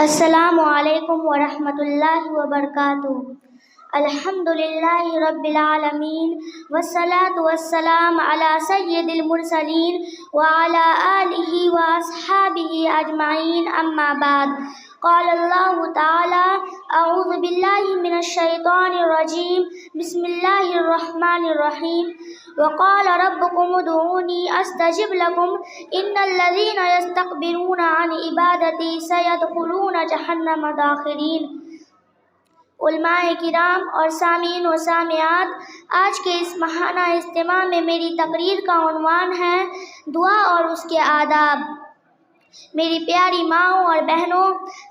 السلام علیکم ورحمۃ اللہ وبرکاتہ۔ الحمد للہ رب العالمین والصلاة والسلام علی سید المرسلین وعلی آلہ واصحابہ اجمعین، اما بعد۔ قال اللہ تعالی اعوذ باللہ من الشیطان الرجیم، بسم اللہ الرحمن الرحیم۔ وقال ربکم ادعونی استجب لکم ان الذین یستکبرون عن عبادتی سیدخلون جہنم داخرین۔ علماء کرام اور سامعین و سامعات، آج کے اس ماہانہ اجتماع میں میری تقریر کا عنوان ہے دعا اور اس کے آداب۔ میری پیاری ماؤں اور بہنوں،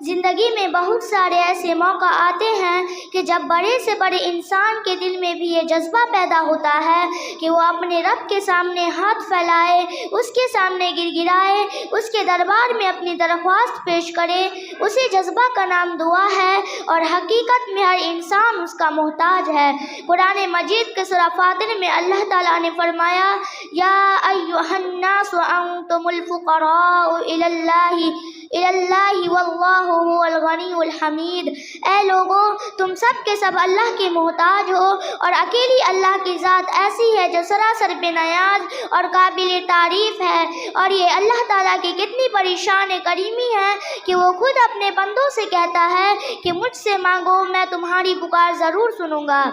زندگی میں بہت سارے ایسے موقع آتے ہیں کہ جب بڑے سے بڑے انسان کے دل میں بھی یہ جذبہ پیدا ہوتا ہے کہ وہ اپنے رب کے سامنے ہاتھ پھیلائے، اس کے سامنے گر گرائے، اس کے دربار میں اپنی درخواست پیش کرے۔ اسی جذبہ کا نام دعا ہے اور حقیقت میں ہر انسان اس کا محتاج ہے۔ قرآن مجید کے سورہ فاطر میں اللہ تعالیٰ نے فرمایا، یا ایھا الناس انتم الفقراء الی اللہ واللہ هو الغنی الحمید۔ اے لوگوں، تم سب کے سب اللہ کے محتاج ہو اور اکیلی اللہ کی ذات ایسی ہے جو سراسر بے نیاز اور قابل تعریف ہے۔ اور یہ اللہ تعالیٰ کی کتنی بڑی شان کریمی ہے کہ وہ خود اپنے بندوں سے کہتا ہے کہ مجھ سے مانگو، میں تمہاری پکار ضرور سنوں گا۔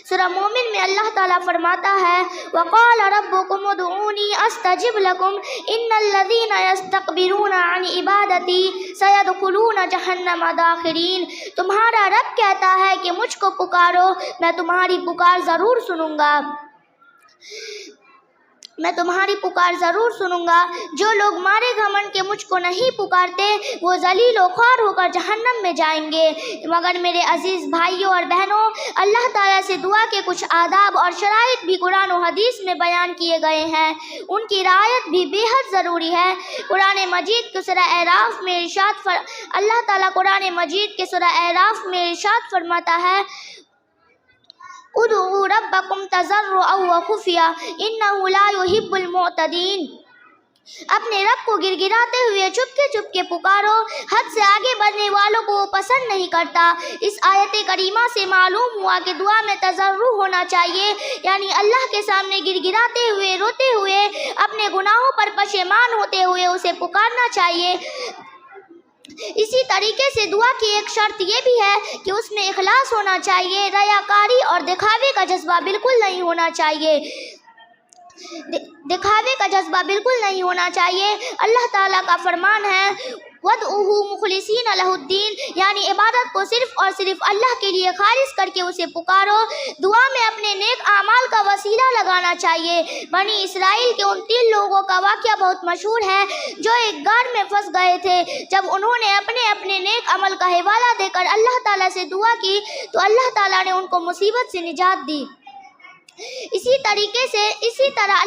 سورہ مومن میں اللہ تعالیٰ فرماتا ہے، وقال ربکم ادعونی استجب لکم ان الذین یستکبرون عن عبادتی سیدخلون جہنم داخرین۔ تمہارا رب کہتا ہے کہ مجھ کو پکارو، میں تمہاری پکار ضرور سنوں گا، میں تمہاری پکار ضرور سنوں گا۔ جو لوگ مارے گھمنڈ کے مجھ کو نہیں پکارتے وہ ذلیل و خوار ہو کر جہنم میں جائیں گے۔ مگر میرے عزیز بھائیوں اور بہنوں، اللہ تعالیٰ سے دعا کے کچھ آداب اور شرائط بھی قرآن و حدیث میں بیان کیے گئے ہیں، ان کی رعایت بھی بے حد ضروری ہے۔ قرآن مجید کے سورہ اعراف میں اللہ تعالیٰ قرآن مجید کے سورہ اعراف میں ارشاد فرماتا ہے، ادعوا ربکم تضرعا وخفیا انہ لا یحب المعتدین۔ اپنے رب کو گر گراتے ہوئے چپکے پکارو، حد سے آگے بڑھنے والوں کو وہ پسند نہیں کرتا۔ اس آیت کریمہ سے معلوم ہوا کہ دعا میں تضرع ہونا چاہیے، یعنی اللہ کے سامنے گر گراتے ہوئے، روتے ہوئے، اپنے گناہوں پر پشیمان ہوتے ہوئے اسے پکارنا چاہیے۔ اسی طریقے سے دعا کی ایک شرط یہ بھی ہے کہ اس میں اخلاص ہونا چاہیے، ریاکاری اور دکھاوے کا جذبہ بالکل نہیں ہونا چاہیے، دکھاوے کا جذبہ بالکل نہیں ہونا چاہیے۔ اللہ تعالیٰ کا فرمان ہے، وَادْعُوهُ مُخْلِصِينَ لَهُ الدِّينَ، یعنی عبادت کو صرف اور صرف اللہ کے لیے خالص کر کے اسے پکارو۔ دعا میں اپنے نیک اعمال کا وسیلہ لگانا چاہیے۔ بنی اسرائیل کے ان 3 لوگوں کا واقعہ بہت مشہور ہے جو ایک غار میں پھنس گئے تھے۔ جب انہوں نے اپنے نیک عمل کا حوالہ دے کر اللہ تعالیٰ سے دعا کی تو اللہ تعالیٰ نے ان کو مصیبت سے نجات دی۔ اسی طرح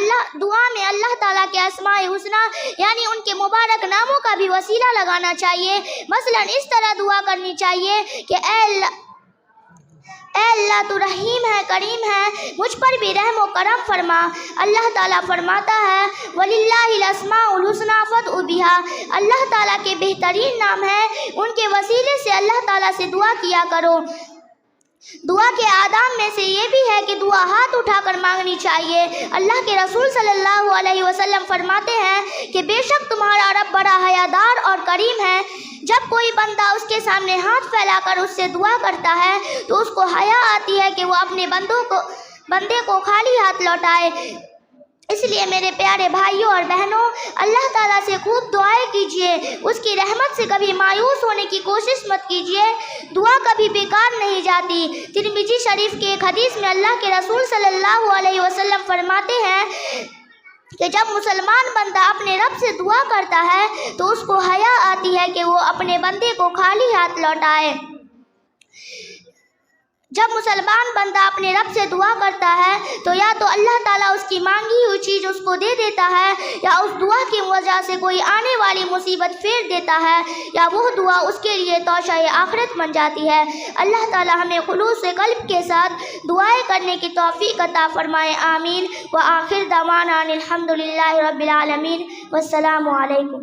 دعا میں اللہ تعالیٰ کے اسماء حسنی یعنی ان کے مبارک ناموں کا بھی وسیلہ لگانا چاہیے۔ مثلا اس طرح دعا کرنی چاہیے کہ اے اللہ تو رحیم ہے، کریم ہے، مجھ پر بھی رحم و کرم فرما۔ اللہ تعالیٰ فرماتا ہے، وَلِلَّهِ الْأَسْمَاءُ الْحُسْنَىٰ فَادْعُوا بِهَا۔ اللہ تعالیٰ کے بہترین نام ہیں، ان کے وسیلے سے اللہ تعالیٰ سے دعا کیا کرو۔ دعا کے آداب میں سے یہ بھی ہے کہ دعا ہاتھ اٹھا کر مانگنی چاہیے۔ اللہ کے رسول صلی اللہ علیہ وسلم فرماتے ہیں کہ بے شک تمہارا رب بڑا حیادار اور کریم ہے۔ جب کوئی بندہ اس کے سامنے ہاتھ پھیلا کر اس سے دعا کرتا ہے تو اس کو حیا آتی ہے کہ وہ اپنے بندے کو خالی ہاتھ لوٹائے۔ اس لیے میرے پیارے بھائیوں اور بہنوں، اللہ تعالیٰ سے خوب دعائیں کیجیے، اس کی رحمت سے کبھی مایوس ہونے کی کوشش مت کیجیے۔ دعا کبھی بیکار نہیں جاتی۔ ترمذی شریف کے ایک حدیث میں اللہ کے رسول صلی اللہ علیہ وسلم فرماتے ہیں کہ جب مسلمان بندہ اپنے رب سے دعا کرتا ہے تو اس کو حیا آتی ہے کہ وہ اپنے بندے کو خالی ہاتھ لوٹائے۔ جب مسلمان بندہ اپنے رب سے دعا کرتا ہے تو یا تو اللہ تعالیٰ اس کی مانگی ہوئی چیز اس کو دے دیتا ہے، یا اس دعا کی وجہ سے کوئی آنے والی مصیبت پھیر دیتا ہے، یا وہ دعا اس کے لیے توشہ آخرت بن جاتی ہے۔ اللہ تعالیٰ ہمیں خلوص قلب کے ساتھ دعائیں کرنے کی توفیق عطا فرمائے، آمین۔ وآخر دعوانا الحمد للہ رب العالمین، والسلام علیکم۔